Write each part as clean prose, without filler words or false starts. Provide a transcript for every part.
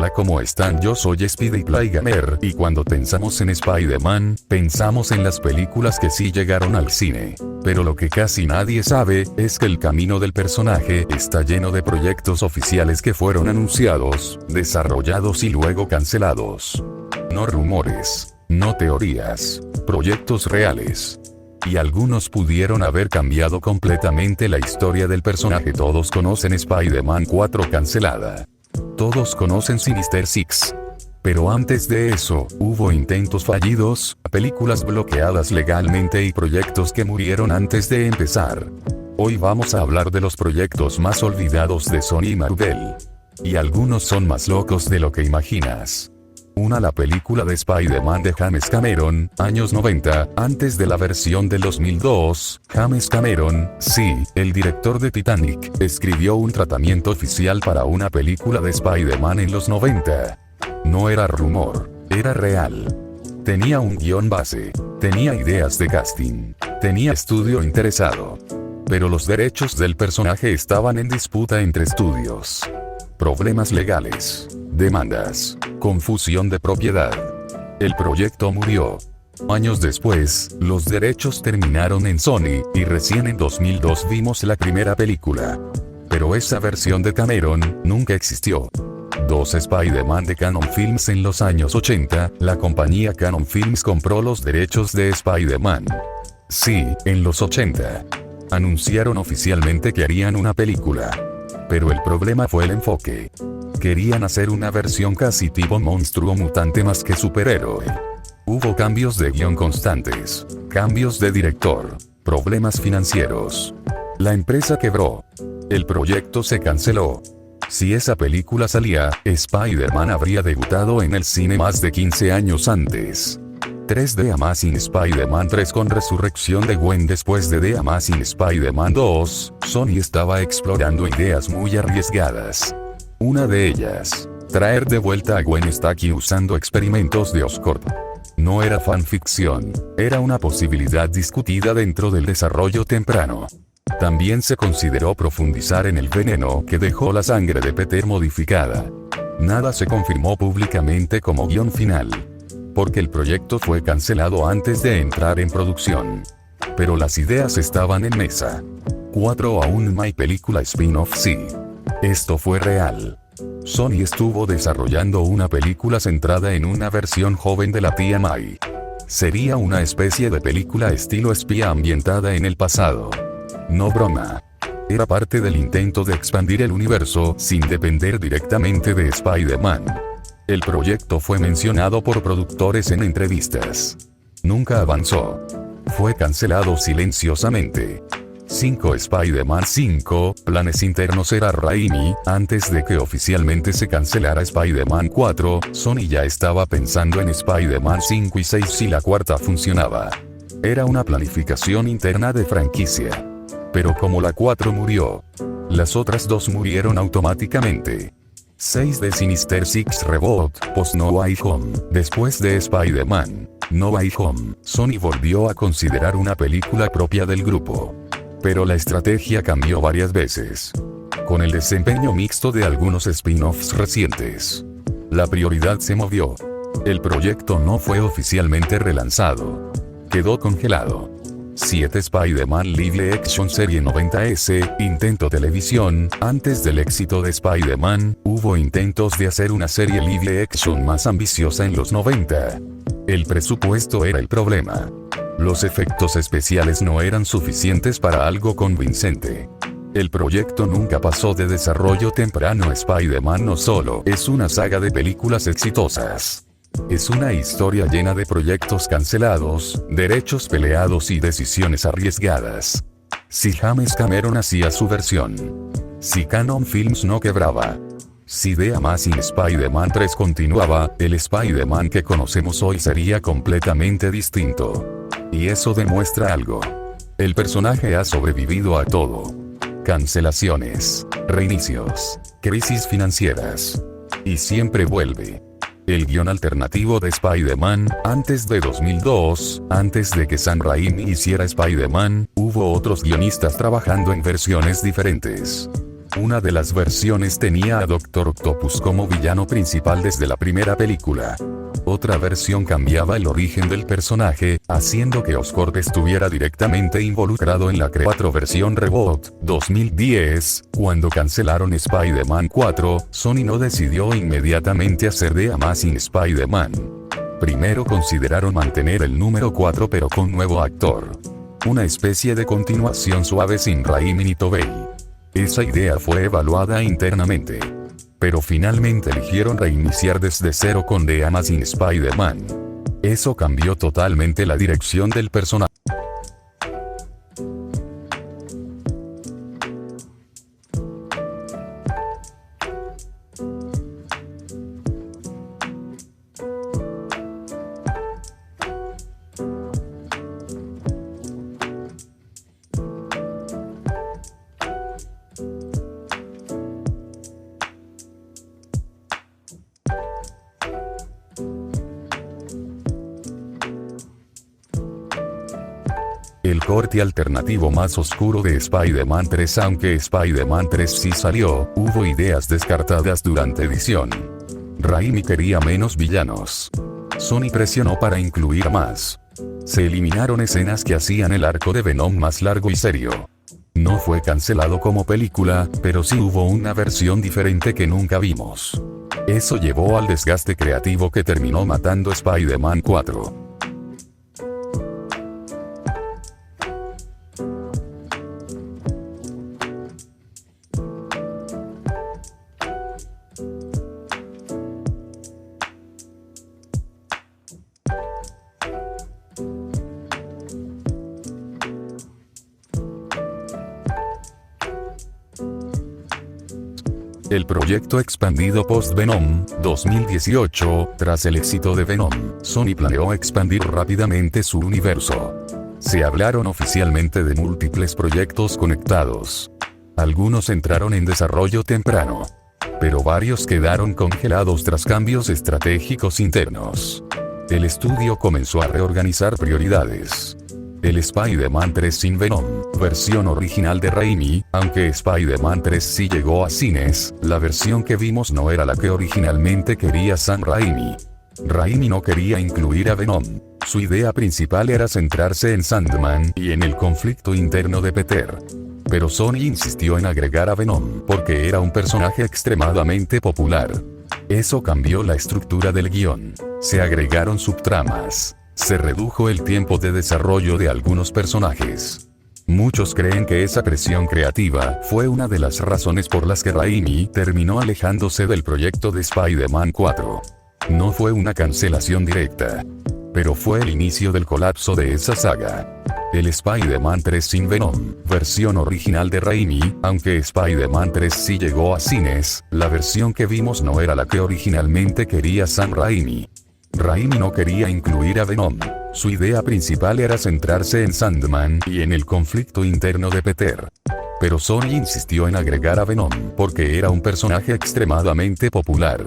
Hola, ¿cómo están? Yo soy Speedy Playgamer y cuando pensamos en Spider-Man, pensamos en las películas que sí llegaron al cine. Pero lo que casi nadie sabe es que el camino del personaje está lleno de proyectos oficiales que fueron anunciados, desarrollados y luego cancelados. No rumores, no teorías, proyectos reales. Y algunos pudieron haber cambiado completamente la historia del personaje. Todos conocen Spider-Man 4 cancelada. Todos conocen Sinister Six. Pero antes de eso, hubo intentos fallidos, películas bloqueadas legalmente y proyectos que murieron antes de empezar. Hoy vamos a hablar de los proyectos más olvidados de Sony y Marvel. Y algunos son más locos de lo que imaginas. La película de Spider-Man de James Cameron, años 90, antes de la versión del 2002, James Cameron, sí, el director de Titanic, escribió un tratamiento oficial para una película de Spider-Man en los 90. No era rumor, era real. Tenía un guión base, tenía ideas de casting, tenía estudio interesado. Pero los derechos del personaje estaban en disputa entre estudios. Problemas legales, demandas, confusión de propiedad. El proyecto murió. Años después, los derechos terminaron en Sony, y recién en 2002 vimos la primera película. Pero esa versión de Cameron nunca existió. Dos Spider-Man de Cannon Films en los años 80, la compañía Cannon Films compró los derechos de Spider-Man. Sí, en los 80. Anunciaron oficialmente que harían una película. Pero el problema fue el enfoque. Querían hacer una versión casi tipo monstruo mutante más que superhéroe. Hubo cambios de guión constantes, cambios de director, problemas financieros. La empresa quebró. El proyecto se canceló. Si esa película salía, Spider-Man habría debutado en el cine más de 15 años antes. 3 The Amazing Spider-Man 3 con resurrección de Gwen. Después de The Amazing Spider-Man 2, Sony estaba explorando ideas muy arriesgadas. Una de ellas, traer de vuelta a Gwen Stacy usando experimentos de Oscorp. No era fanficción, era una posibilidad discutida dentro del desarrollo temprano. También se consideró profundizar en el veneno que dejó la sangre de Peter modificada. Nada se confirmó públicamente como guión final, porque el proyecto fue cancelado antes de entrar en producción. Pero las ideas estaban en mesa. 4 aún My película spin-off. Sí. Esto fue real. Sony estuvo desarrollando una película centrada en una versión joven de la tía May. Sería una especie de película estilo espía ambientada en el pasado. No broma. Era parte del intento de expandir el universo sin depender directamente de Spider-Man. El proyecto fue mencionado por productores en entrevistas. Nunca avanzó. Fue cancelado silenciosamente. 5 Spider-Man 5, planes internos. Era Raimi. Antes de que oficialmente se cancelara Spider-Man 4, Sony ya estaba pensando en Spider-Man 5 y 6 si la cuarta funcionaba. Era una planificación interna de franquicia. Pero como la 4 murió, las otras 2 murieron automáticamente. 6 de Sinister Six Reboot, post No Way Home. Después de Spider-Man No Way Home, Sony volvió a considerar una película propia del grupo. Pero la estrategia cambió varias veces. Con el desempeño mixto de algunos spin-offs recientes, la prioridad se movió. El proyecto no fue oficialmente relanzado. Quedó congelado. 7 Spider-Man Live Action Serie 90S, intento televisión. Antes del éxito de Spider-Man, hubo intentos de hacer una serie live action más ambiciosa en los 90. El presupuesto era el problema. Los efectos especiales no eran suficientes para algo convincente. El proyecto nunca pasó de desarrollo temprano. Spider-Man no solo es una saga de películas exitosas. Es una historia llena de proyectos cancelados, derechos peleados y decisiones arriesgadas. Si James Cameron hacía su versión. Si Cannon Films no quebraba. Si The Amazing Spider-Man 3 continuaba, el Spider-Man que conocemos hoy sería completamente distinto. Y eso demuestra algo. El personaje ha sobrevivido a todo. Cancelaciones, reinicios, crisis financieras. Y siempre vuelve. El guión alternativo de Spider-Man, antes de 2002, antes de que Sam Raimi hiciera Spider-Man, hubo otros guionistas trabajando en versiones diferentes. Una de las versiones tenía a Doctor Octopus como villano principal desde la primera película. Otra versión cambiaba el origen del personaje, haciendo que Oscorp estuviera directamente involucrado en la 4 versión Reboot 2010. Cuando cancelaron Spider-Man 4, Sony no decidió inmediatamente hacer The Amazing Spider-Man. Primero consideraron mantener el número 4 pero con nuevo actor. Una especie de continuación suave sin Raimi ni Tobey. Esa idea fue evaluada internamente. Pero finalmente eligieron reiniciar desde cero con The Amazing Spider-Man. Eso cambió totalmente la dirección del personaje. El corte alternativo más oscuro de Spider-Man 3. Aunque Spider-Man 3 sí salió, hubo ideas descartadas durante edición. Raimi quería menos villanos. Sony presionó para incluir más. Se eliminaron escenas que hacían el arco de Venom más largo y serio. No fue cancelado como película, pero sí hubo una versión diferente que nunca vimos. Eso llevó al desgaste creativo que terminó matando Spider-Man 4. El proyecto expandido post-Venom 2018, tras el éxito de Venom, Sony planeó expandir rápidamente su universo. Se hablaron oficialmente de múltiples proyectos conectados. Algunos entraron en desarrollo temprano, pero varios quedaron congelados tras cambios estratégicos internos. El estudio comenzó a reorganizar prioridades. El Spider-Man 3 sin Venom, versión original de Raimi. Aunque Spider-Man 3 sí llegó a cines, la versión que vimos no era la que originalmente quería Sam Raimi. Raimi no quería incluir a Venom. Su idea principal era centrarse en Sandman y en el conflicto interno de Peter. Pero Sony insistió en agregar a Venom porque era un personaje extremadamente popular. Eso cambió la estructura del guión. Se agregaron subtramas. Se redujo el tiempo de desarrollo de algunos personajes. Muchos creen que esa presión creativa fue una de las razones por las que Raimi terminó alejándose del proyecto de Spider-Man 4. No fue una cancelación directa, pero fue el inicio del colapso de esa saga. El Spider-Man 3 sin Venom, versión original de Raimi. Aunque Spider-Man 3 sí llegó a cines, la versión que vimos no era la que originalmente quería Sam Raimi. Raimi no quería incluir a Venom. Su idea principal era centrarse en Sandman y en el conflicto interno de Peter. Pero Sony insistió en agregar a Venom porque era un personaje extremadamente popular.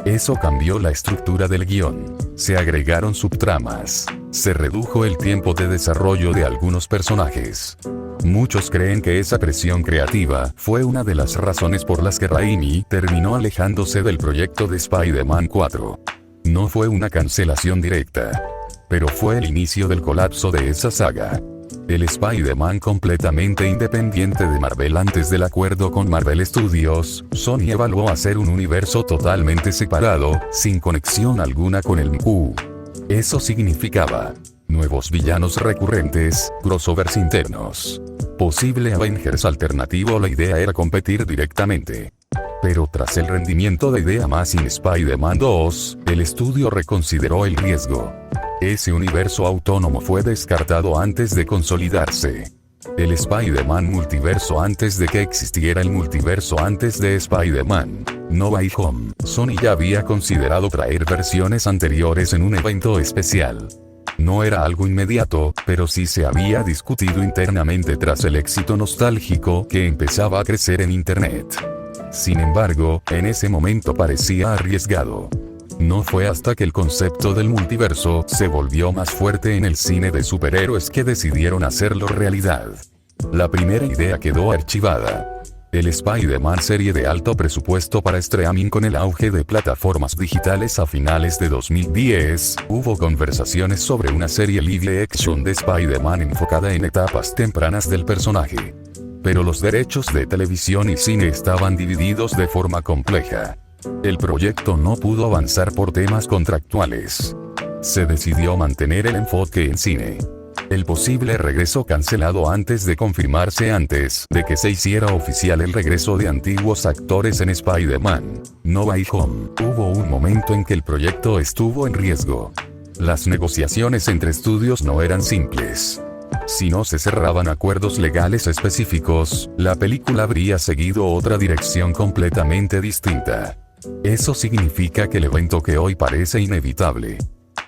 Eso cambió la estructura del guión. Se agregaron subtramas. Se redujo el tiempo de desarrollo de algunos personajes. Muchos creen que esa presión creativa fue una de las razones por las que Raimi terminó alejándose del proyecto de Spider-Man 4. No fue una cancelación directa, pero fue el inicio del colapso de esa saga. El Spider-Man completamente independiente de Marvel. Antes del acuerdo con Marvel Studios, Sony evaluó hacer un universo totalmente separado, sin conexión alguna con el MCU. Eso significaba nuevos villanos recurrentes, crossovers internos, posible Avengers alternativo. La idea era competir directamente. Pero tras el rendimiento de The Amazing Spider-Man 2, el estudio reconsideró el riesgo. Ese universo autónomo fue descartado antes de consolidarse. El Spider-Man multiverso. Antes de que existiera el multiverso antes de Spider-Man No Way Home, Sony ya había considerado traer versiones anteriores en un evento especial. No era algo inmediato, pero sí se había discutido internamente tras el éxito nostálgico que empezaba a crecer en Internet. Sin embargo, en ese momento parecía arriesgado. No fue hasta que el concepto del multiverso se volvió más fuerte en el cine de superhéroes que decidieron hacerlo realidad. La primera idea quedó archivada. El Spider-Man serie de alto presupuesto para streaming. Con el auge de plataformas digitales a finales de 2010, hubo conversaciones sobre una serie live action de Spider-Man enfocada en etapas tempranas del personaje. Pero los derechos de televisión y cine estaban divididos de forma compleja. El proyecto no pudo avanzar por temas contractuales. Se decidió mantener el enfoque en cine. El posible regreso cancelado antes de confirmarse antes de que se hiciera oficial el regreso de antiguos actores en Spider-Man No Way Home. Hubo un momento en que el proyecto estuvo en riesgo. Las negociaciones entre estudios no eran simples. Si no se cerraban acuerdos legales específicos, la película habría seguido otra dirección completamente distinta. Eso significa que el evento que hoy parece inevitable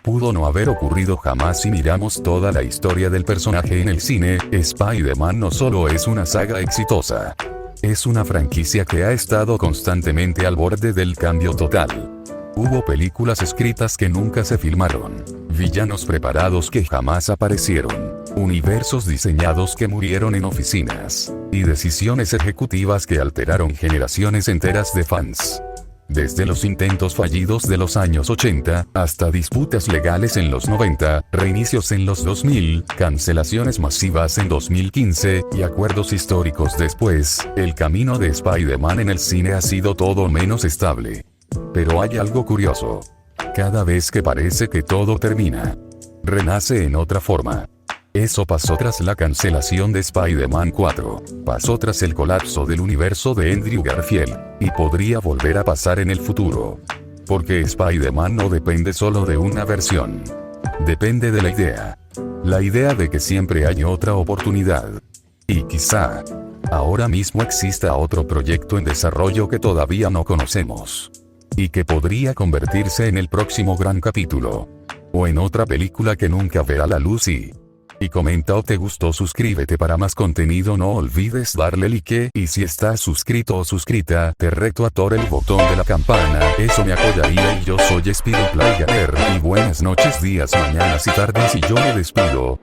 pudo no haber ocurrido jamás. Si miramos toda la historia del personaje en el cine, Spider-Man no solo es una saga exitosa, es una franquicia que ha estado constantemente al borde del cambio total. Hubo películas escritas que nunca se filmaron, villanos preparados que jamás aparecieron, universos diseñados que murieron en oficinas, y decisiones ejecutivas que alteraron generaciones enteras de fans. Desde los intentos fallidos de los años 80, hasta disputas legales en los 90, reinicios en los 2000, cancelaciones masivas en 2015, y acuerdos históricos después, el camino de Spider-Man en el cine ha sido todo menos estable. Pero hay algo curioso. Cada vez que parece que todo termina, renace en otra forma. Eso pasó tras la cancelación de Spider-Man 4, pasó tras el colapso del universo de Andrew Garfield, y podría volver a pasar en el futuro. Porque Spider-Man no depende solo de una versión. Depende de la idea de que siempre hay otra oportunidad. Y quizá, ahora mismo exista otro proyecto en desarrollo que todavía no conocemos. Y que podría convertirse en el próximo gran capítulo. O en otra película que nunca verá la luz. Y comenta o te gustó, suscríbete para más contenido, no olvides darle like, y si estás suscrito o suscrita, te reto a tocar el botón de la campana, eso me apoyaría. Y yo soy Speedy Player, y buenas noches, días, mañanas y tardes, y yo me despido.